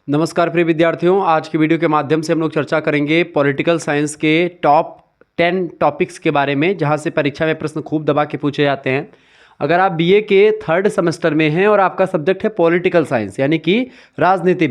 नमस्कार प्रिय विद्यार्थियों, आज की वीडियो के माध्यम से हम लोग चर्चा करेंगे पॉलिटिकल साइंस के टॉप 10 टॉपिक्स के बारे में, जहां से परीक्षा में प्रश्न खूब दबा के पूछे जाते हैं। अगर आप बीए के थर्ड सेमेस्टर में हैं और आपका सब्जेक्ट है पॉलिटिकल साइंस यानी कि राजनीति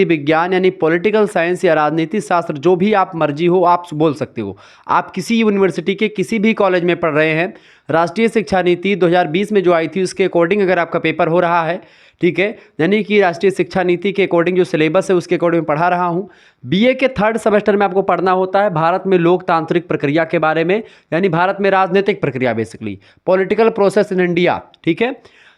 विज्ञान यानी पॉलिटिकल साइंस या राजनीति शास्त्र, जो भी आप मर्जी हो आप बोल सकते हो। आप किसी यूनिवर्सिटी के किसी भी कॉलेज में पढ़ रहे हैं, राष्ट्रीय शिक्षा नीति 2020 में जो आई थी उसके अकॉर्डिंग अगर आपका पेपर हो रहा है, ठीक है, यानी कि राष्ट्रीय शिक्षा नीति के अकॉर्डिंग जो सिलेबस है उसके अकॉर्डिंग पढ़ा रहा हूँ। बीए के थर्ड सेमेस्टर में आपको पढ़ना होता है भारत में लोकतांत्रिक प्रक्रिया के बारे में, यानी भारत में राजनीतिक प्रक्रिया, basically political process in India. ठीक है,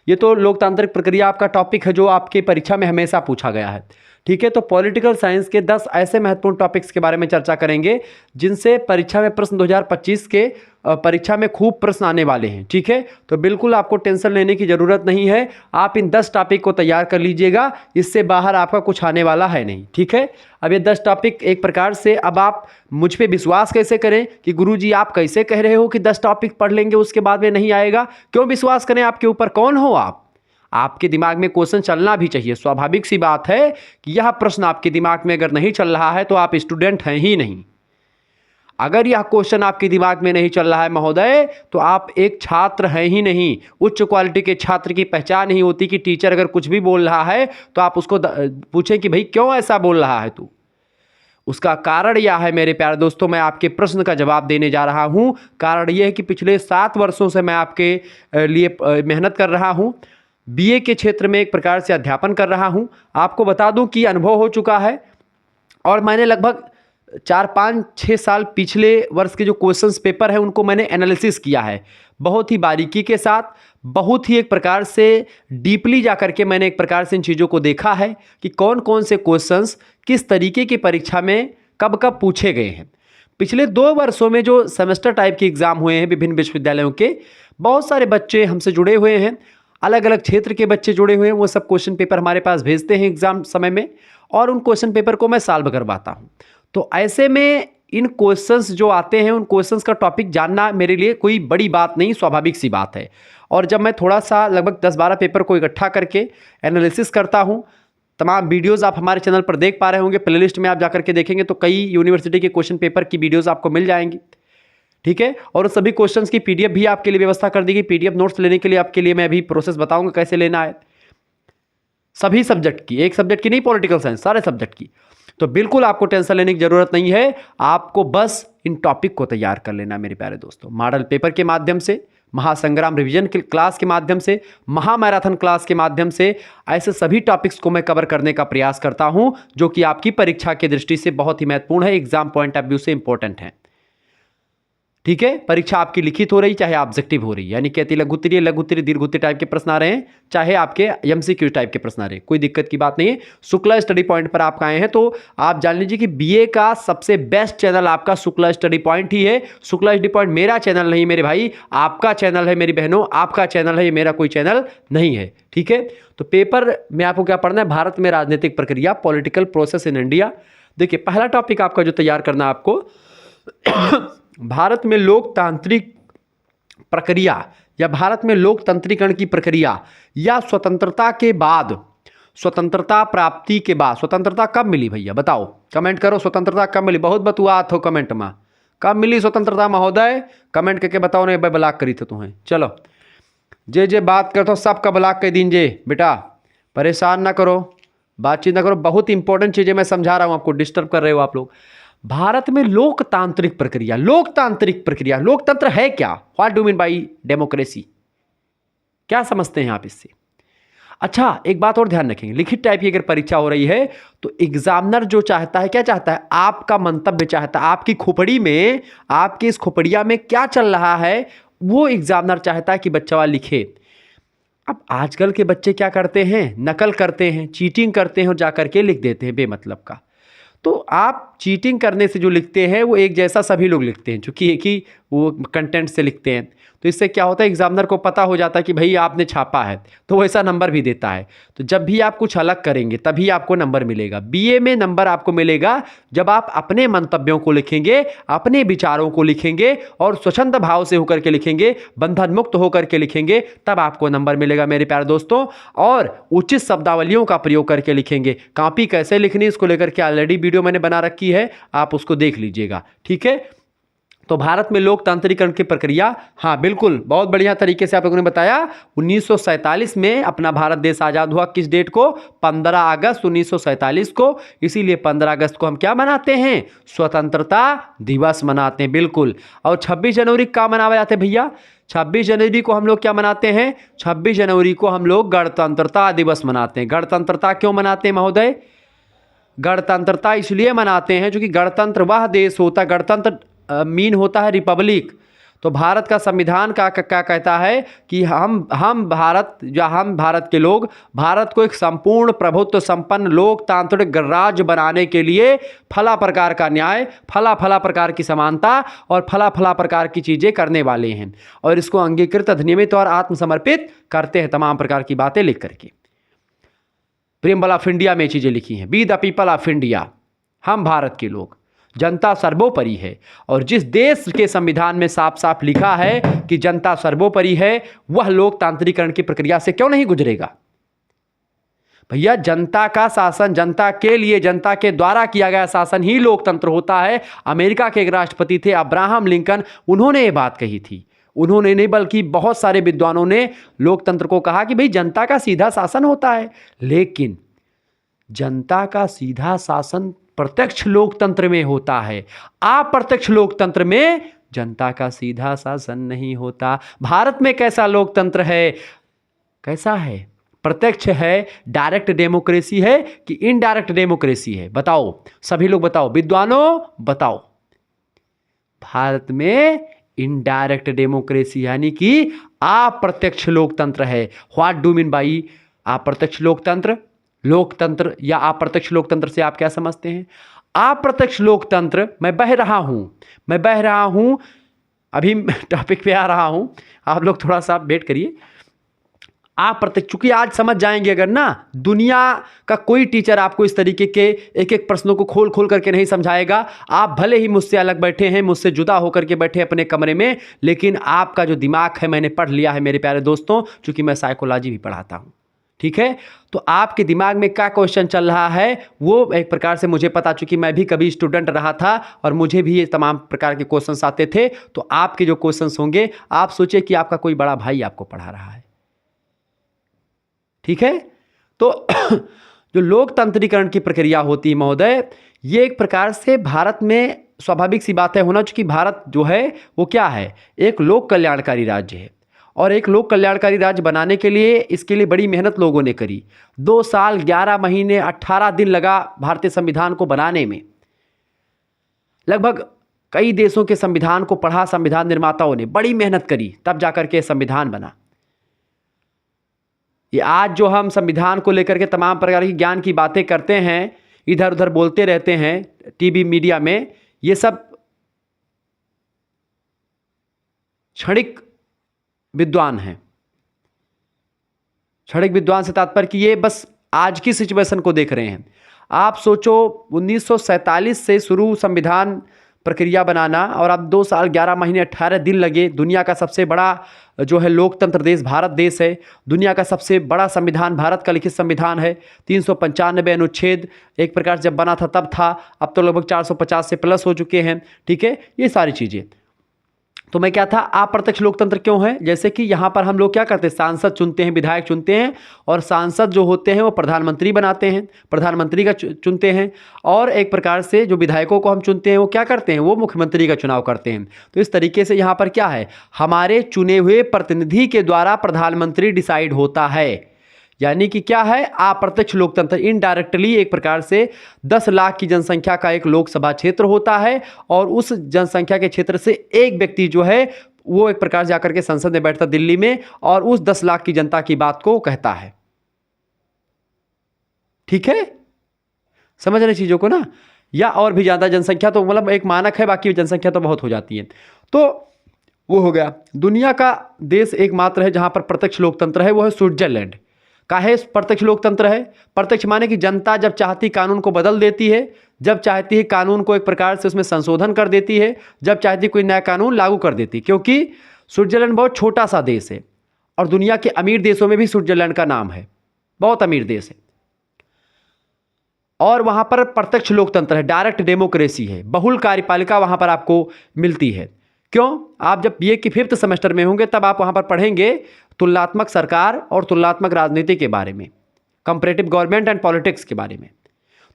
ये तो लोकतांत्रिक प्रक्रिया आपका टॉपिक है जो आपके परीक्षा में हमेशा पूछा गया है। ठीक है, तो पॉलिटिकल साइंस के 10 ऐसे महत्वपूर्ण टॉपिक्स के बारे में चर्चा करेंगे जिनसे परीक्षा में प्रश्न 2025 के परीक्षा में खूब प्रश्न आने वाले हैं। ठीक है, तो बिल्कुल आपको टेंशन लेने की ज़रूरत नहीं है। आप इन 10 टॉपिक को तैयार कर लीजिएगा, इससे बाहर आपका कुछ आने वाला है नहीं। ठीक है, अब ये 10 टॉपिक एक प्रकार से, अब आप मुझ पे विश्वास कैसे करें कि गुरुजी आप कैसे कह रहे हो कि 10 टॉपिक पढ़ लेंगे उसके बाद में नहीं आएगा? क्यों विश्वास करें आपके ऊपर? कौन हो आप? आपके दिमाग में क्वेश्चन चलना भी चाहिए। स्वाभाविक सी बात है कि यह प्रश्न आपके दिमाग में अगर नहीं चल रहा है तो आप स्टूडेंट हैं ही नहीं। अगर यह क्वेश्चन आपके दिमाग में नहीं चल रहा है महोदय, तो आप एक छात्र हैं ही नहीं। उच्च क्वालिटी के छात्र की पहचान ही होती कि टीचर अगर कुछ भी बोल रहा है तो आप उसको पूछें कि भाई क्यों ऐसा बोल रहा है तू। उसका कारण यह है मेरे प्यारे दोस्तों, मैं आपके प्रश्न का जवाब देने जा रहा हूं। कारण यह है कि पिछले 7 वर्षों से मैं आपके लिए मेहनत कर रहा हूं, बीए के क्षेत्र में एक प्रकार से अध्यापन कर रहा हूं। आपको बता दूं कि अनुभव हो चुका है और मैंने लगभग 4-5-6 साल पिछले वर्ष के जो क्वेश्चंस पेपर है उनको मैंने एनालिसिस किया है बहुत ही बारीकी के साथ, बहुत ही एक प्रकार से डीपली जा करके मैंने एक प्रकार से इन चीज़ों को देखा है कि कौन कौन से क्वेश्चंस किस तरीके की परीक्षा में कब कब पूछे गए हैं। पिछले 2 वर्षों में जो सेमेस्टर टाइप के एग्ज़ाम हुए हैं विभिन्न विश्वविद्यालयों के, बहुत सारे बच्चे हमसे जुड़े हुए हैं, अलग अलग क्षेत्र के बच्चे जुड़े हुए हैं। वो सब क्वेश्चन पेपर हमारे पास भेजते हैं एग्ज़ाम समय में और उन क्वेश्चन पेपर को मैं सॉल्व करवाता हूँ। तो ऐसे में इन क्वेश्चंस जो आते हैं उन क्वेश्चंस का टॉपिक जानना मेरे लिए कोई बड़ी बात नहीं, स्वाभाविक सी बात है। और जब मैं थोड़ा सा लगभग 10-12 पेपर को इकट्ठा करके एनालिसिस करता हूँ, तमाम वीडियोस आप हमारे चैनल पर देख पा रहे होंगे, प्लेलिस्ट में आप जाकर के देखेंगे तो कई यूनिवर्सिटी के क्वेश्चन पेपर की वीडियोस आपको मिल जाएंगी। ठीक है, और उस सभी क्वेश्चंस की पीडीएफ भी आपके लिए व्यवस्था कर दी गई। पीडीएफ नोट्स लेने के लिए आपके लिए मैं अभी प्रोसेस बताऊंगा कैसे लेना है, सभी सब्जेक्ट की, एक सब्जेक्ट की नहीं, पॉलिटिकल साइंस सारे सब्जेक्ट की। तो बिल्कुल आपको टेंशन लेने की जरूरत नहीं है, आपको बस इन टॉपिक को तैयार कर लेना मेरे प्यारे दोस्तों। मॉडल पेपर के माध्यम से, महासंग्राम रिवीजन क्लास के माध्यम से, महामैराथन क्लास के माध्यम से, ऐसे सभी टॉपिक्स को मैं कवर करने का प्रयास करता हूं जो कि आपकी परीक्षा की दृष्टि से बहुत ही महत्वपूर्ण है, एग्जाम पॉइंट ऑफ व्यू से इंपॉर्टेंट है। ठीक है, परीक्षा आपकी लिखित हो रही चाहे ऑब्जेक्टिव हो रही, यानी कहती लघुत्तरीय लघुत्तरीय दीर्घोत्तरीय टाइप के प्रश्न आ रहे हैं, चाहे आपके एमसीक्यू टाइप के प्रश्न आ रहे हैं, कोई दिक्कत की बात नहीं है। शुक्ला स्टडी पॉइंट पर आप आए हैं तो आप जान लीजिए कि बीए का सबसे बेस्ट चैनल आपका शुक्ला स्टडी पॉइंट ही है। शुक्ला स्टडी पॉइंट मेरा चैनल नहीं मेरे भाई, आपका चैनल है मेरी बहनों, आपका चैनल है, ये मेरा कोई चैनल नहीं है। ठीक है, तो पेपर में आपको क्या पढ़ना है? भारत में राजनीतिक प्रक्रिया, पॉलिटिकल प्रोसेस इन इंडिया। देखिए, पहला टॉपिक आपका जो तैयार करना है आपको भारत में लोकतांत्रिक प्रक्रिया या भारत में लोकतंत्रीकरण की प्रक्रिया या स्वतंत्रता के बाद, स्वतंत्रता प्राप्ति के बाद, स्वतंत्रता कब मिली भैया बताओ, कमेंट करो, स्वतंत्रता कब मिली? बहुत बतुआत हो कमेंट में, कब मिली स्वतंत्रता महोदय? कमेंट करके बताओ, नहीं भाई ब्लॉक करी थे तुम्हें। चलो जे बात करते हो सबका ब्लॉक कर दीजिए बेटा, परेशान ना करो, बातचीत ना करो, बहुत इंपॉर्टेंट चीज़ें मैं समझा रहा हूँ आपको, डिस्टर्ब कर रहे हो आप लोग। भारत में लोकतांत्रिक प्रक्रिया, लोकतांत्रिक प्रक्रिया, लोकतंत्र है क्या? What do mean by democracy? क्या समझते हैं आप इससे? अच्छा, एक बात और ध्यान रखेंगे, लिखित टाइप की अगर परीक्षा हो रही है तो एग्जामिनर जो चाहता है, क्या चाहता है? आपका मंतव्य चाहता है, आपकी खोपड़ी में, आपकी इस खोपड़िया में क्या चल रहा है वो एग्जामिनर चाहता है कि बच्चा वाला लिखे। अब आजकल के बच्चे क्या करते हैं? नकल करते हैं, चीटिंग करते हैं और जाकर के लिख देते हैं बेमतलब का। तो आप चीटिंग करने से जो लिखते हैं वो एक जैसा सभी लोग लिखते हैं, चूंकि एक ही वो कंटेंट से लिखते हैं। तो इससे क्या होता है, एग्जामिनर को पता हो जाता है कि भाई आपने छापा है, तो वो ऐसा नंबर भी देता है। तो जब भी आप कुछ अलग करेंगे तभी आपको नंबर मिलेगा। बीए में नंबर आपको मिलेगा जब आप अपने मंतव्यों को लिखेंगे, अपने विचारों को लिखेंगे और स्वच्छंद भाव से होकर के लिखेंगे, बंधन मुक्त होकर के लिखेंगे, तब आपको नंबर मिलेगा मेरे प्यारे दोस्तों। और उचित शब्दावलियों का प्रयोग करके लिखेंगे। कॉपी कैसे लिखनी इसको लेकर के ऑलरेडी वीडियो मैंने बना रखी है, आप उसको देख लीजिएगा, ठीक है। तो भारत में लोकतांत्रिकरण की प्रक्रिया, हाँ बिल्कुल, बहुत बढ़िया तरीके से आप लोगों ने बताया। 1947 में अपना भारत देश आजाद हुआ, किस डेट को, 15 अगस्त 1947 को। इसीलिए 15 अगस्त को हम क्या मनाते हैं, स्वतंत्रता दिवस मनाते हैं, बिल्कुल। और 26 जनवरी का मनाया जाते हैं भैया, 26 जनवरी को हम लोग क्या मनाते हैं, 26 जनवरी को हम लोग गणतंत्रता दिवस मनाते हैं। गणतंत्रता क्यों मनाते हैं महोदय, गणतंत्रता इसलिए मनाते हैं क्योंकि गणतंत्र वह देश होता, गणतंत्र मीन होता है रिपब्लिक। तो भारत का संविधान क्या कहता है कि हम भारत के लोग भारत को एक संपूर्ण प्रभुत्व संपन्न लोकतांत्रिक गणराज्य बनाने के लिए फला प्रकार का न्याय, फला प्रकार की समानता और फला प्रकार की चीज़ें करने वाले हैं। और इसको अंगीकृत, अधिनियमित और आत्मसमर्पित करते हैं, तमाम प्रकार की बातें लिख करके। प्रियम्बल ऑफ इंडिया में चीज़ें लिखी हैं, we the people of India, हम भारत के लोग, जनता सर्वोपरि है। और जिस देश के संविधान में साफ साफ लिखा है कि जनता सर्वोपरि है, वह लोकतांत्रिकरण की प्रक्रिया से क्यों नहीं गुजरेगा भैया। जनता का शासन, जनता के लिए, जनता के द्वारा किया गया शासन ही लोकतंत्र होता है। अमेरिका के एक राष्ट्रपति थे अब्राहम लिंकन, उन्होंने ये बात कही थी। उन्होंने नहीं बल्कि बहुत सारे विद्वानों ने लोकतंत्र को कहा कि भाई जनता का सीधा शासन होता है। लेकिन जनता का सीधा शासन प्रत्यक्ष लोकतंत्र में होता है, अप्रत्यक्ष लोकतंत्र में जनता का सीधा शासन नहीं होता। भारत में कैसा लोकतंत्र है, कैसा है, प्रत्यक्ष है, डायरेक्ट डेमोक्रेसी है कि इनडायरेक्ट डेमोक्रेसी है, बताओ सभी लोग बताओ, विद्वानों बताओ। भारत में इनडायरेक्ट डेमोक्रेसी यानी कि अप्रत्यक्ष लोकतंत्र है। व्हाट डू मीन बाई अप्रत्यक्ष लोकतंत्र, लोकतंत्र या अप्रत्यक्ष लोकतंत्र से आप क्या समझते हैं। अप्रत्यक्ष लोकतंत्र, मैं बह रहा हूं, अभी टॉपिक पे आ रहा हूं, आप लोग थोड़ा सा वेट करिए। अप्रत्यक्ष, चूंकि आज समझ जाएंगे अगर ना, दुनिया का कोई टीचर आपको इस तरीके के एक एक प्रश्नों को खोल खोल करके नहीं समझाएगा। आप भले ही मुझसे अलग बैठे हैं, मुझसे जुदा होकर के बैठे अपने कमरे में, लेकिन आपका जो दिमाग है मैंने पढ़ लिया है मेरे प्यारे दोस्तों, चूंकि मैं साइकोलॉजी भी पढ़ाता हूं, ठीक है। तो आपके दिमाग में क्या क्वेश्चन चल रहा है वो एक प्रकार से मुझे पता, चूंकि मैं भी कभी स्टूडेंट रहा था और मुझे भी ये तमाम प्रकार के क्वेश्चंस आते थे। तो आपके जो क्वेश्चंस होंगे, आप सोचिए कि आपका कोई बड़ा भाई आपको पढ़ा रहा है, ठीक है। तो जो लोकतांत्रिकरण की प्रक्रिया होती है महोदय, ये एक प्रकार से भारत में स्वाभाविक सी बात है होना, चूंकि भारत जो है वो क्या है, एक लोक कल्याणकारी राज्य है। और एक लोक कल्याणकारी राज्य बनाने के लिए, इसके लिए बड़ी मेहनत लोगों ने करी। 2 साल 11 महीने 18 दिन लगा भारतीय संविधान को बनाने में। लगभग कई देशों के संविधान को पढ़ा संविधान निर्माताओं ने, बड़ी मेहनत करी, तब जाकर के संविधान बना। ये आज जो हम संविधान को लेकर के तमाम प्रकार की ज्ञान की बातें करते हैं, इधर उधर बोलते रहते हैं टीवी मीडिया में, ये सब क्षणिक विद्वान हैं। क्षणिक विद्वान से तात्पर्य कि ये बस आज की सिचुएशन को देख रहे हैं। आप सोचो 1947 से शुरू संविधान प्रक्रिया बनाना, और अब 2 साल 11 महीने 18 दिन लगे। दुनिया का सबसे बड़ा जो है लोकतंत्र देश भारत देश है। दुनिया का सबसे बड़ा संविधान भारत का लिखित संविधान है। 395 अनुच्छेद एक प्रकार से जब बना था तब था, अब तो लगभग 450 से प्लस हो चुके हैं, ठीक है। ये सारी चीज़ें, तो मैं क्या था, अप्रत्यक्ष लोकतंत्र क्यों है, जैसे कि यहाँ पर हम लोग क्या करते हैं, सांसद चुनते हैं, विधायक चुनते हैं, और सांसद जो होते हैं वो प्रधानमंत्री बनाते हैं, प्रधानमंत्री का चुनते हैं। और एक प्रकार से जो विधायकों को हम चुनते हैं वो क्या करते हैं, वो मुख्यमंत्री का चुनाव करते हैं। तो इस तरीके से यहाँ पर क्या है, हमारे चुने हुए प्रतिनिधि के द्वारा प्रधानमंत्री डिसाइड होता है। यानी कि क्या है, अप्रत्यक्ष लोकतंत्र, इनडायरेक्टली एक प्रकार से 10 लाख की जनसंख्या का एक लोकसभा क्षेत्र होता है, और उस जनसंख्या के क्षेत्र से एक व्यक्ति जो है वो एक प्रकार से जाकर के संसद में बैठता दिल्ली में, और उस 10 लाख की जनता की बात को कहता है, ठीक है। समझ रहे चीज़ों को ना, या और भी ज़्यादा जनसंख्या तो मतलब एक मानक है, बाकी जनसंख्या तो बहुत हो जाती है। तो वो हो गया। दुनिया का देश एकमात्र है जहाँ पर प्रत्यक्ष लोकतंत्र है, वो है स्विट्जरलैंड। काहे प्रत्यक्ष लोकतंत्र है? प्रत्यक्ष माने कि जनता जब चाहती कानून को बदल देती है, जब चाहती है कानून को एक प्रकार से उसमें संशोधन कर देती है, जब चाहती कोई नया कानून लागू कर देती है। क्योंकि स्विट्जरलैंड बहुत छोटा सा देश है और दुनिया के अमीर देशों में भी स्विट्जरलैंड का नाम है, बहुत अमीर देश है। और वहाँ पर प्रत्यक्ष लोकतंत्र है, डायरेक्ट डेमोक्रेसी है, बहुल कार्यपालिका वहाँ पर आपको मिलती है। क्यों? आप जब बीए की 5th सेमेस्टर में होंगे तब आप वहाँ पर पढ़ेंगे तुलनात्मक सरकार और तुलनात्मक राजनीति के बारे में, कंपैरेटिव गवर्नमेंट एंड पॉलिटिक्स के बारे में।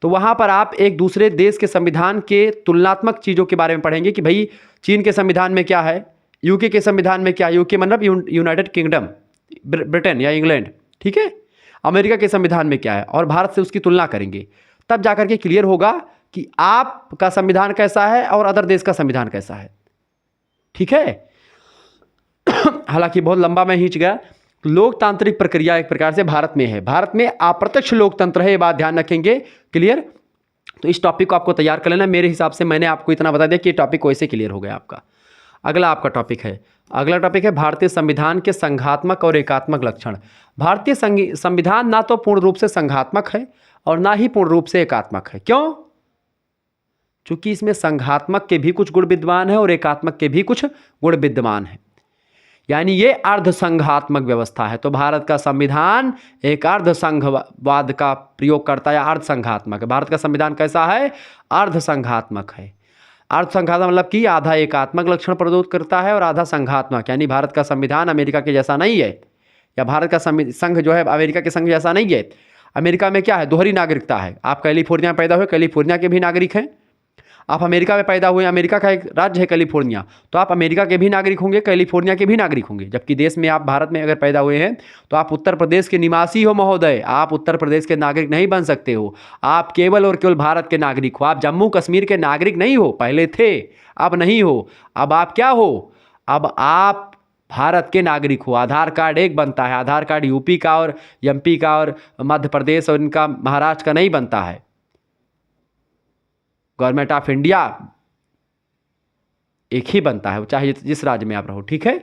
तो वहाँ पर आप एक दूसरे देश के संविधान के तुलनात्मक चीज़ों के बारे में पढ़ेंगे कि भाई चीन के संविधान में क्या है, यूके के संविधान में क्या, यूके मतलब यूनाइटेड किंगडम, ब्रिटेन या इंग्लैंड, ठीक है, अमेरिका के संविधान में क्या है, और भारत से उसकी तुलना करेंगे। तब जाकर के क्लियर होगा कि आपका संविधान कैसा है और अदर देश का संविधान कैसा है, ठीक है। हालांकि बहुत लंबा मैं खींच गया। लोकतांत्रिक प्रक्रिया एक प्रकार से भारत में है, भारत में अप्रत्यक्ष लोकतंत्र है, ये बात ध्यान रखेंगे, क्लियर। तो इस टॉपिक को आपको तैयार कर लेना। मेरे हिसाब से मैंने आपको इतना बता दिया कि ये टॉपिक वैसे क्लियर हो गया आपका। अगला आपका टॉपिक है, अगला टॉपिक है भारतीय संविधान के संघात्मक और एकात्मक लक्षण। भारतीय संविधान ना तो पूर्ण रूप से संघात्मक है और ना ही पूर्ण रूप से एकात्मक है। क्यों? चूंकि इसमें संघात्मक के भी कुछ गुण विद्यमान है और एकात्मक के भी कुछ गुण विद्यमान है, यानी ये अर्धसंघात्मक व्यवस्था है। तो भारत का संविधान एक अर्धसंघवाद का प्रयोग करता है, अर्धसंघात्मक है। भारत का संविधान कैसा है? अर्धसंघात्मक है। अर्धसंघात्मक मतलब कि आधा एकात्मक लक्षण प्रदत्त करता है और आधा संघात्मक, यानी भारत का संविधान अमेरिका के जैसा नहीं है, या भारत का संघ जो है अमेरिका के संघ जैसा नहीं है। अमेरिका में क्या है? दोहरी नागरिकता है। आप कैलिफोर्निया में पैदा हुए, कैलिफोर्निया के भी नागरिक हैं। आप अमेरिका में पैदा हुए, अमेरिका का एक राज्य है कैलिफोर्निया, तो आप अमेरिका के भी नागरिक होंगे, कैलिफोर्निया के भी नागरिक होंगे। जबकि देश में आप भारत में अगर पैदा हुए हैं तो आप उत्तर प्रदेश के निवासी हो महोदय, आप उत्तर प्रदेश के नागरिक नहीं बन सकते हो। आप केवल और केवल भारत के नागरिक हो, आप जम्मू कश्मीर के नागरिक नहीं हो, पहले थे, अब नहीं हो। अब आप क्या हो? अब आप भारत के नागरिक हो। आधार कार्ड एक बनता है, आधार कार्ड यूपी का और एमपी का और मध्य प्रदेश और इनका महाराष्ट्र का नहीं बनता है। गवर्नमेंट ऑफ इंडिया एक ही बनता है, चाहे जिस राज्य में आप रहो, ठीक है।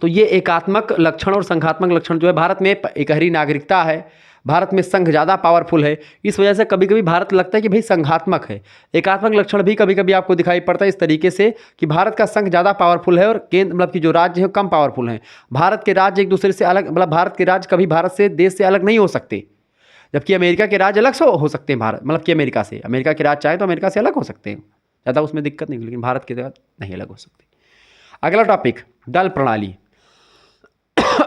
तो ये एकात्मक लक्षण और संघात्मक लक्षण जो है, भारत में एकहरी नागरिकता है, भारत में संघ ज़्यादा पावरफुल है, इस वजह से कभी कभी भारत लगता है कि भाई संघात्मक है। एकात्मक लक्षण भी कभी कभी आपको दिखाई पड़ता है इस तरीके से कि भारत का संघ ज़्यादा पावरफुल है और केंद्र मतलब कि जो राज्य है कम पावरफुल हैं। भारत के राज्य एक दूसरे से अलग, मतलब भारत के राज्य कभी भारत से देश से अलग नहीं हो सकते, जबकि अमेरिका के राज्य अलग से हो सकते हैं। भारत मतलब कि अमेरिका से, अमेरिका के राज्य चाहे तो अमेरिका से अलग हो सकते हैं, ज़्यादा उसमें दिक्कत नहीं, लेकिन भारत के राज्य नहीं अलग हो सकते। अगला टॉपिक, दल प्रणाली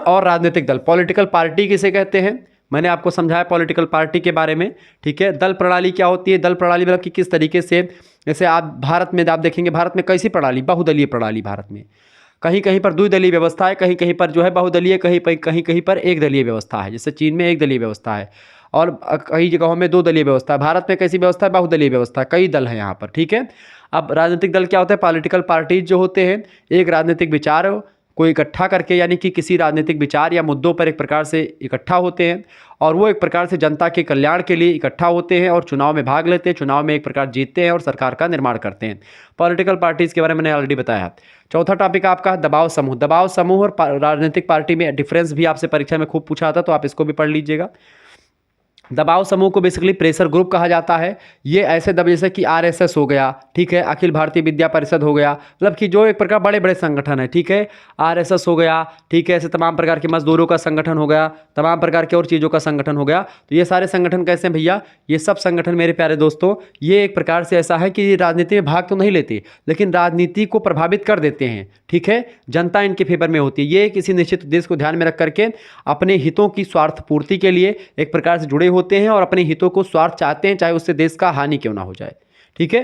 और राजनीतिक दल, पॉलिटिकल पार्टी किसे कहते हैं, मैंने आपको समझाया पॉलिटिकल पार्टी के बारे में, ठीक है। दल प्रणाली क्या होती है? दल प्रणाली मतलब कि किस तरीके से, जैसे आप भारत में आप देखेंगे, भारत में कैसी प्रणाली? बहुदलीय प्रणाली भारत में। कहीं कहीं पर द्विदलीय व्यवस्था है, कहीं कहीं पर जो है बहुदलीय, कहीं कहीं पर एक दलीय व्यवस्था है। जैसे चीन में एक दलीय व्यवस्था है और कई जगहों में 2 दलीय व्यवस्था है। भारत में कैसी व्यवस्था है? बहुदलीय व्यवस्था, कई दल हैं यहाँ पर, ठीक है। अब राजनीतिक दल क्या होता है? पॉलिटिकल पार्टीज जो होते हैं, एक राजनीतिक विचार को इकट्ठा करके, यानी कि किसी राजनीतिक विचार या मुद्दों पर एक प्रकार से इकट्ठा होते हैं और वो एक प्रकार से जनता के कल्याण के लिए इकट्ठा होते हैं और चुनाव में भाग लेते हैं, चुनाव में एक प्रकार जीतते हैं और सरकार का निर्माण करते हैं। पॉलिटिकल पार्टीज़ के बारे में मैंने ऑलरेडी बताया। चौथा टॉपिक आपका दबाव समूह। दबाव समूह और राजनीतिक पार्टी में डिफरेंस भी आपसे परीक्षा में खूब पूछा था, तो आप इसको भी पढ़ लीजिएगा। दबाव समूह को बेसिकली प्रेशर ग्रुप कहा जाता है। ये ऐसे दब जैसे कि आरएसएस हो गया, ठीक है, अखिल भारतीय विद्या परिषद हो गया, मतलब कि जो एक प्रकार बड़े बड़े संगठन है, ठीक है, आरएसएस हो गया, ठीक है, ऐसे तमाम प्रकार के मजदूरों का संगठन हो गया, तमाम प्रकार के और चीज़ों का संगठन हो गया। तो ये सारे संगठन कैसे हैं भैया? ये सब संगठन मेरे प्यारे दोस्तों, ये एक प्रकार से ऐसा है कि राजनीति में भाग तो नहीं लेते, लेकिन राजनीति को प्रभावित कर देते हैं, ठीक है, जनता इनके फेवर में होती है। ये किसी निश्चित उद्देश्य को ध्यान में रख करके अपने हितों की स्वार्थ पूर्ति के लिए एक प्रकार से जुड़े होते हैं और अपने हितों को स्वार्थ चाहते हैं, चाहे उससे देश का हानि क्यों ना हो जाए, ठीक है।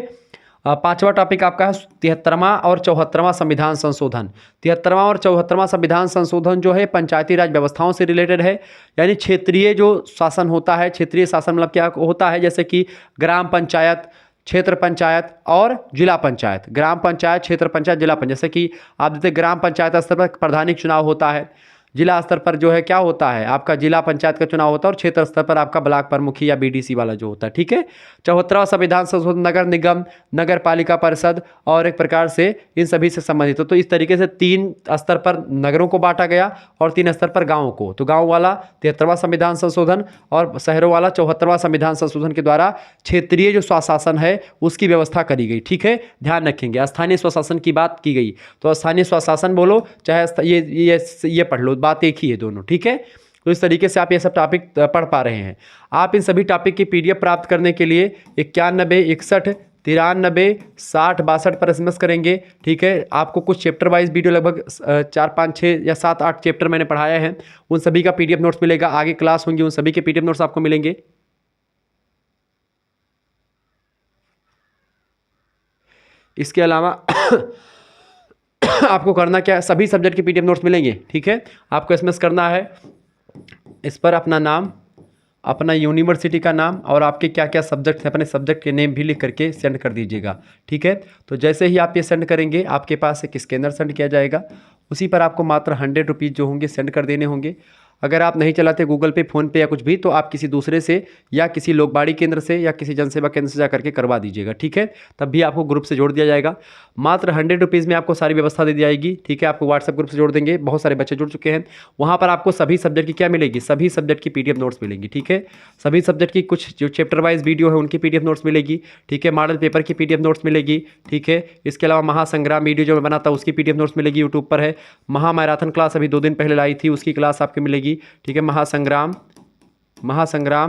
पांचवा टॉपिक आपका है 73वां और 74वां संविधान संशोधन। 73वां और 74वां संविधान संशोधन जो है पंचायती राज व्यवस्थाओं से रिलेटेड है, यानी क्षेत्रीय जो शासन होता है, क्षेत्रीय शासन मतलब क्या होता है, जैसे कि ग्राम पंचायत, क्षेत्र पंचायत और जिला पंचायत। ग्राम पंचायत, क्षेत्र पंचायत, जिला पंचायत, जैसे कि आप देखते ग्राम पंचायत स्तर पर प्रधानिक चुनाव होता है, जिला स्तर पर जो है क्या होता है, आपका जिला पंचायत का चुनाव होता है, और क्षेत्र स्तर पर आपका ब्लॉक प्रमुखी या बीडीसी वाला जो होता है, ठीक है। 74वां संविधान संशोधन नगर निगम, नगर पालिका परिषद और एक प्रकार से इन सभी से संबंधित हो। तो इस तरीके से 3 स्तर पर नगरों को बांटा गया और 3 स्तर पर गाँवों को। तो गाँव वाला 73वां संविधान संशोधन और शहरों वाला 74वां संविधान संशोधन के द्वारा क्षेत्रीय जो स्वशासन है उसकी व्यवस्था करी गई, ठीक है। ध्यान रखेंगे, स्थानीय स्वशासन की बात की गई, तो स्थानीय स्वशासन बोलो चाहे ये पढ़ लो, बात एक ही है दोनों, ठीक है। तो इस तरीके से आप ये सब टॉपिक पढ़ पा रहे हैं। आप इन सभी टॉपिक की पीडीएफ प्राप्त करने के लिए 91 61 93 60 62 पर SMS करेंगे, ठीक है। आपको कुछ चैप्टर वाइज वीडियो लगभग 4 5 6 या 7 8 चैप्टर मैंने पढ़ाया है, उन सभी का पीडीएफ नोट्स मिलेगा। आगे क्लास होंगी, उन सभी के पीडीएफ नोट्स आपको मिलेंगे। इसके अलावा आपको करना क्या है, सभी सब्जेक्ट के पीडीएफ नोट्स मिलेंगे, ठीक है। आपको SMS करना है, इस पर अपना नाम, अपना यूनिवर्सिटी का नाम और आपके क्या क्या सब्जेक्ट हैं, अपने सब्जेक्ट के नेम भी लिख करके सेंड कर दीजिएगा, ठीक है। तो जैसे ही आप ये सेंड करेंगे आपके पास एक स्कैनर सेंड किया जाएगा, उसी पर आपको मात्र 100 रुपीज़ जो होंगे सेंड कर देने होंगे। अगर आप नहीं चलाते गूगल पे, फ़ोन पे या कुछ भी, तो आप किसी दूसरे से या किसी लोकबाड़ी केंद्र से या किसी जनसेवा केंद्र से जा करके करवा दीजिएगा, ठीक है। तब भी आपको ग्रुप से जोड़ दिया जाएगा। मात्र 100 रुपीज़ में आपको सारी व्यवस्था दे दी जाएगी, ठीक है। आपको व्हाट्सएप ग्रुप से जोड़ देंगे, बहुत सारे बच्चे जुड़ चुके हैं। वहाँ पर आपको सभी सब्जेक्ट की क्या मिलेगी, सभी सब्जेक्ट की पीडीएफ नोट्स मिलेंगी, ठीक है। सभी सब्जेक्ट की कुछ जो चैप्टर वाइज वीडियो है उनकी पीडीएफ नोट्स मिलेगी, ठीक है। मॉडल पेपर की पीडीएफ नोट्स मिलेगी, ठीक है। इसके अलावा महासंग्राम वीडियो जो मैं बनाता हूँ उसकी पीडीएफ नोट्स मिलेगी, यूट्यूब पर है। मैराथन क्लास अभी 2 दिन पहले लाई थी, उसकी क्लास आपको मिलेगी, ठीक है। महासंग्राम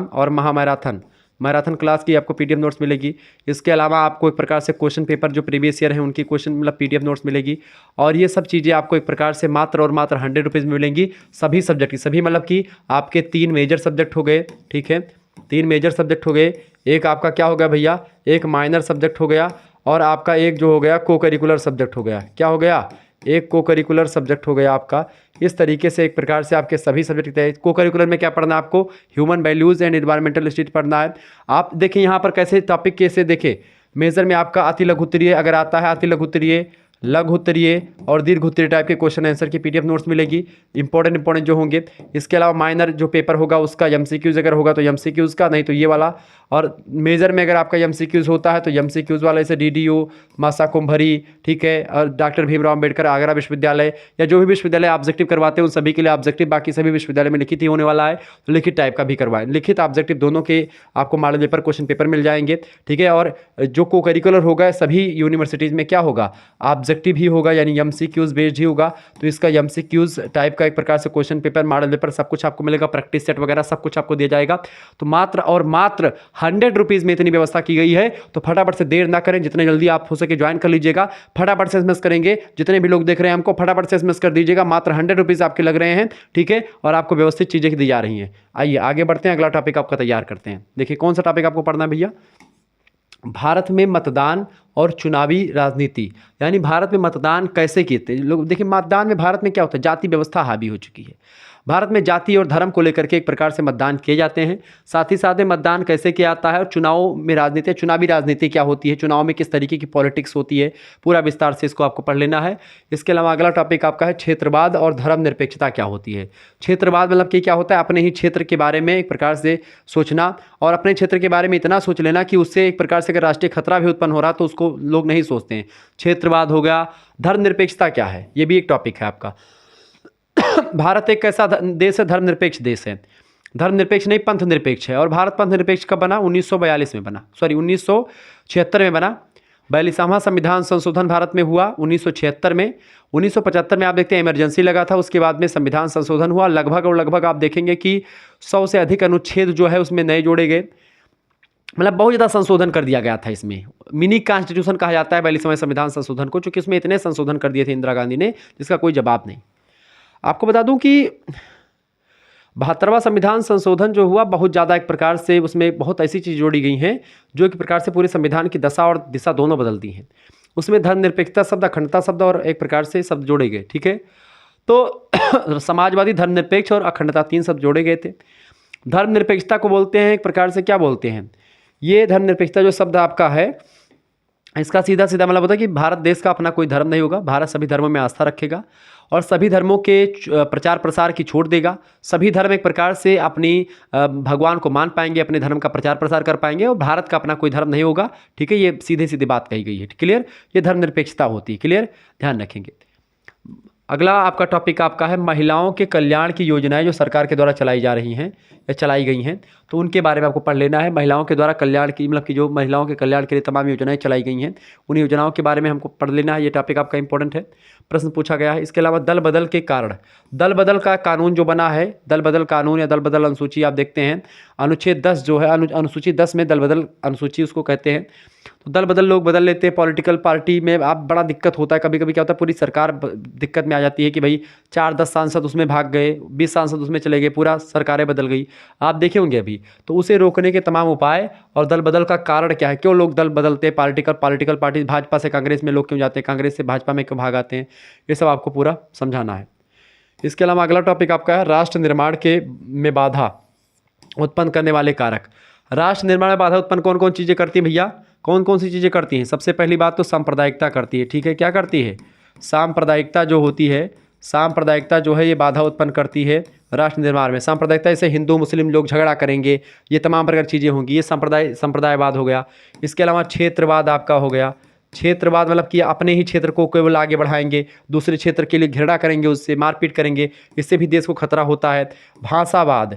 और मैराथन क्लास की आपको पीडीएफ नोट्स मिलेगी। इसके अलावा आपको एक प्रकार से क्वेश्चन पेपर जो प्रीवियस ईयर है उनकी क्वेश्चन मतलब पीडीएफ नोट्स मिलेगी। और ये सब चीज़ें आपको एक प्रकार से मात्र और मात्र 100 रुपीज़ में मिलेंगी, सभी सब्जेक्ट की, सभी मतलब कि आपके 3 मेजर सब्जेक्ट हो गए, ठीक है। 3 मेजर सब्जेक्ट हो गए, एक आपका क्या हो गया भैया, एक माइनर सब्जेक्ट हो गया, और आपका एक जो हो गया को करिकुलर सब्जेक्ट हो गया। क्या हो गया, एक को करिकुलर सब्जेक्ट हो गया आपका। इस तरीके से एक प्रकार से आपके सभी सब्जेक्ट को करिकुलर में क्या पढ़ना है आपको, human values and environmental studies पढ़ना है। आप देखिए यहाँ पर कैसे टॉपिक कैसे देखें, मेजर में आपका अति लघु उत्तरीय अगर आता है, अति लघु उत्तरीय, लघु उत्तरीय और दीर्घ उत्तरीय टाइप के क्वेश्चन आंसर की पीडीएफ नोट्स मिलेगी, इंपॉर्टेंट जो होंगे। इसके अलावा माइनर जो पेपर होगा उसका एमसीक्यूज अगर होगा तो एमसीक्यूज का, नहीं तो ये वाला। और मेजर में अगर आपका एमसीक्यूज होता है तो एमसीक्यूज वाला जैसे डीडीयू, मासा कुंभरी, ठीक है, और डॉक्टर भीमराव अम्बेडकर आगरा विश्वविद्यालय या जो भी विश्वविद्यालय ऑब्जेक्टिव करवाते हैं उन सभी के लिए ऑब्जेक्टिव, बाकी सभी विश्वविद्यालय में लिखित ही होने वाला है, तो लिखित टाइप का भी करवाएं। लिखित ऑब्जेक्टिव दोनों के आपको मॉडल पेपर क्वेश्चन पेपर मिल जाएंगे, ठीक है। और जो को करिकुलर होगा सभी यूनिवर्सिटीज़ में क्या होगा, ऑब्जेक्टिव ही होगा, यानी एमसीक्यूज बेस्ड ही होगा। तो इसका एमसीक्यूज टाइप का एक प्रकार से क्वेश्चन पेपर, मॉडल पेपर सब कुछ आपको मिलेगा, प्रैक्टिस सेट वगैरह सब कुछ आपको दिया जाएगा। तो मात्र और मात्र 100 रुपीज़ में इतनी व्यवस्था की गई है। तो फटाफट से देर ना करें, जितने जल्दी आप हो सके ज्वाइन कर लीजिएगा। फटाफट से एसएमएस करेंगे, जितने भी लोग देख रहे हैं हमको फटाफट से एसएमएस कर दीजिएगा। मात्र 100 रुपीज़ आपके लग रहे हैं, ठीक है, और आपको व्यवस्थित चीज़ें दी जा रही हैं। आइए आगे बढ़ते हैं, अगला टॉपिक आपका तैयार करते हैं। देखिए कौन सा टॉपिक आपको पढ़ना है भैया, भारत में मतदान और चुनावी राजनीति, यानी भारत में मतदान कैसे किए थे लोग। देखिए मतदान में भारत में क्या होता है, जाति व्यवस्था हावी हो चुकी है। भारत में जाति और धर्म को लेकर के एक प्रकार से मतदान किए जाते हैं। साथ ही साथ में मतदान कैसे किया जाता है और चुनाव में राजनीति, चुनावी राजनीति क्या होती है, चुनाव में किस तरीके की पॉलिटिक्स होती है, पूरा विस्तार से इसको आपको पढ़ लेना है। इसके अलावा अगला टॉपिक आपका है क्षेत्रवाद और धर्मनिरपेक्षता क्या होती है। क्षेत्रवाद मतलब कि क्या होता है, अपने ही क्षेत्र के बारे में एक प्रकार से सोचना और अपने क्षेत्र के बारे में इतना सोच लेना कि उससे एक प्रकार से अगर राष्ट्रीय खतरा भी उत्पन्न हो रहा तो उसको लोग नहीं सोचते हैं। क्षेत्रवाद हो गया। धर्मनिरपेक्षता क्या है, ये भी एक टॉपिक है आपका। भारत एक कैसा देश है, धर्मनिरपेक्ष देश है। धर्मनिरपेक्ष नहीं, पंथ निरपेक्ष है। और भारत पंथ निरपेक्ष कब बना, 1942 में बना, 1976 में बना। 42वां संविधान संशोधन भारत में हुआ 1976 में। 1975 में आप देखते हैं इमरजेंसी लगा था, उसके बाद में संविधान संशोधन हुआ। लगभग आप देखेंगे कि 100 से अधिक अनुच्छेद जो है उसमें नए जोड़े गए, मतलब बहुत ज़्यादा संशोधन कर दिया गया था। इसमें मिनी कॉन्स्टिट्यूशन कहा जाता है 42वें संविधान संशोधन को, चूँकि इसमें इतने संशोधन कर दिए थे इंदिरा गांधी ने जिसका कोई जवाब नहीं। आपको बता दूं कि 72वां संविधान संशोधन जो हुआ बहुत ज़्यादा एक प्रकार से उसमें बहुत ऐसी चीज़ जोड़ी गई हैं जो एक प्रकार से पूरे संविधान की दशा और दिशा दोनों बदल दी हैं। उसमें धर्मनिरपेक्षता शब्द, अखंडता शब्द और एक प्रकार से शब्द जोड़े गए, ठीक है। तो समाजवादी, धर्मनिरपेक्ष और अखंडता 3 शब्द जोड़े गए थे। धर्मनिरपेक्षता को बोलते हैं एक प्रकार से क्या बोलते हैं, ये धर्मनिरपेक्षता जो शब्द आपका है इसका सीधा सीधा मतलब होता है कि भारत देश का अपना कोई धर्म नहीं होगा, भारत सभी धर्मों में आस्था रखेगा और सभी धर्मों के प्रचार प्रसार की छूट देगा। सभी धर्म एक प्रकार से अपनी भगवान को मान पाएंगे, अपने धर्म का प्रचार प्रसार कर पाएंगे और भारत का अपना कोई धर्म नहीं होगा। ठीक है, ये सीधे सीधे बात कही गई है। क्लियर, ये धर्मनिरपेक्षता होती है। क्लियर, ध्यान रखेंगे। अगला आपका टॉपिक आपका है महिलाओं के कल्याण की योजनाएं जो सरकार के द्वारा चलाई जा रही हैं या चलाई गई हैं, तो उनके बारे में आपको पढ़ लेना है। महिलाओं के द्वारा कल्याण की मतलब कि जो महिलाओं के कल्याण के लिए तमाम योजनाएं चलाई गई हैं, उन योजनाओं के बारे में हमको पढ़ लेना है। ये टॉपिक आपका इंपॉर्टेंट है, प्रश्न पूछा गया है। इसके अलावा दल बदल के कारण, दल बदल का कानून जो बना है, दल बदल कानून या दल बदल अनुसूची, आप देखते हैं अनुच्छेद 10 जो है, अनुसूची 10 में दल बदल अनुसूची उसको कहते हैं। तो दल बदल लोग बदल लेते हैं पॉलिटिकल पार्टी में। आप बड़ा दिक्कत होता है, कभी कभी क्या होता है पूरी सरकार दिक्कत में आ जाती है कि भाई 4-10 सांसद उसमें भाग गए, 20 सांसद उसमें चले गए, पूरा सरकारें बदल गई, आप देखे होंगे अभी। तो उसे रोकने के तमाम उपाय और दल बदल का कारण क्या है, क्यों लोग दल बदलते हैं, पॉलिटिकल पार्टी, भाजपा से कांग्रेस में लोग क्यों जाते हैं, कांग्रेस से भाजपा में क्यों भाग आते हैं, ये सब आपको पूरा समझाना है। इसके अलावा अगला टॉपिक आपका है राष्ट्र निर्माण के में बाधा उत्पन्न करने वाले कारक। राष्ट्र निर्माण में बाधा उत्पन्न कौन कौन चीज़ें करती हैं भैया, कौन कौन सी चीज़ें करती हैं? सबसे पहली बात तो सांप्रदायिकता करती है। ठीक है, क्या करती है? सांप्रदायिकता जो होती है, सांप्रदायिकता जो है ये बाधा उत्पन्न करती है राष्ट्र निर्माण में। सांप्रदायिकता जैसे हिंदू मुस्लिम लोग झगड़ा करेंगे, ये तमाम प्रकार की चीज़ें होंगी, ये संप्रदायवाद हो गया। इसके अलावा क्षेत्रवाद आपका हो गया। क्षेत्रवाद मतलब कि अपने ही क्षेत्र को केवल आगे बढ़ाएंगे, दूसरे क्षेत्र के लिए घृणा करेंगे, उससे मारपीट करेंगे, इससे भी देश को खतरा होता है। भाषावाद,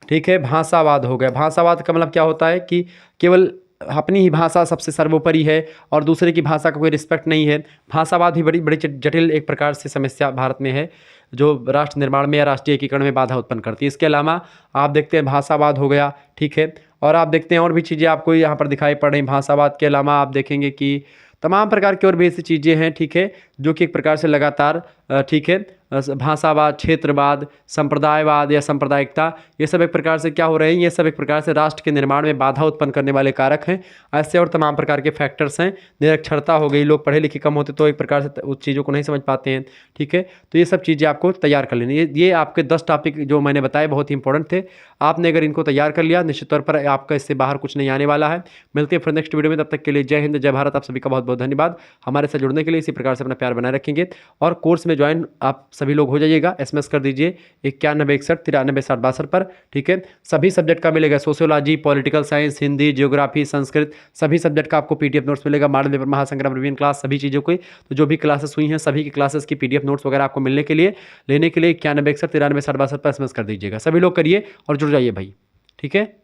ठीक है, भाषावाद हो गया। भाषावाद का मतलब क्या होता है कि केवल अपनी ही भाषा सबसे सर्वोपरि है और दूसरे की भाषा का कोई रिस्पेक्ट नहीं है। भाषावाद भी बड़ी बड़ी जटिल एक प्रकार से समस्या भारत में है, जो राष्ट्र निर्माण में या राष्ट्रीय एकीकरण में बाधा उत्पन्न करती है। इसके अलावा आप देखते हैं भाषावाद हो गया, ठीक है, और आप देखते हैं और भी चीज़ें आपको यहाँ पर दिखाई पड़ रही। भाषावाद के अलावा आप देखेंगे कि तमाम प्रकार की और भी ऐसी चीज़ें हैं, ठीक है, जो कि एक प्रकार से लगातार, ठीक है, भाषावाद, क्षेत्रवाद, संप्रदायवाद या सांप्रदायिकता, ये सब एक प्रकार से क्या हो रहे हैं, ये सब एक प्रकार से राष्ट्र के निर्माण में बाधा उत्पन्न करने वाले कारक हैं। ऐसे और तमाम प्रकार के फैक्टर्स हैं। निरक्षरता हो गई, लोग पढ़े लिखे कम होते तो एक प्रकार से उस चीज़ों को नहीं समझ पाते हैं। ठीक है, तो ये सब चीज़ें आपको तैयार कर लेनी। ये आपके 10 टॉपिक जो मैंने बताए बहुत ही इंपॉर्टेंट थे। आपने अगर इनको तैयार कर लिया, निश्चित तौर पर आपका इससे बाहर कुछ नहीं आने वाला है। मिलते हैं फिर नेक्स्ट वीडियो में, तब तक के लिए जय हिंद, जय भारत। आप सभी का बहुत बहुत धन्यवाद हमारे साथ जुड़ने के लिए। इसी प्रकार से अपना प्यार बनाए रखेंगे और कोर्स में ज्वाइन आप सभी लोग हो जाइएगा। SMS कर दीजिए 9161936062 पर। ठीक है, सभी सब्जेक्ट का मिलेगा, sociology, political science, Hindi, geography, Sanskrit, सभी सब्जेक्ट का आपको PDF नोट्स मिलेगा। मॉडल पेपर, महासंग्राम, रिवीजन क्लास, सभी चीज़ों की, तो जो भी क्लासेस हुई हैं सभी की क्लासेस की PDF नोट्स वगैरह आपको मिलने के लिए, लेने के लिए 9161936062 पर SMS कर दीजिएगा। सभी लोग करिए और जुड़ जाइए भाई। ठीक है।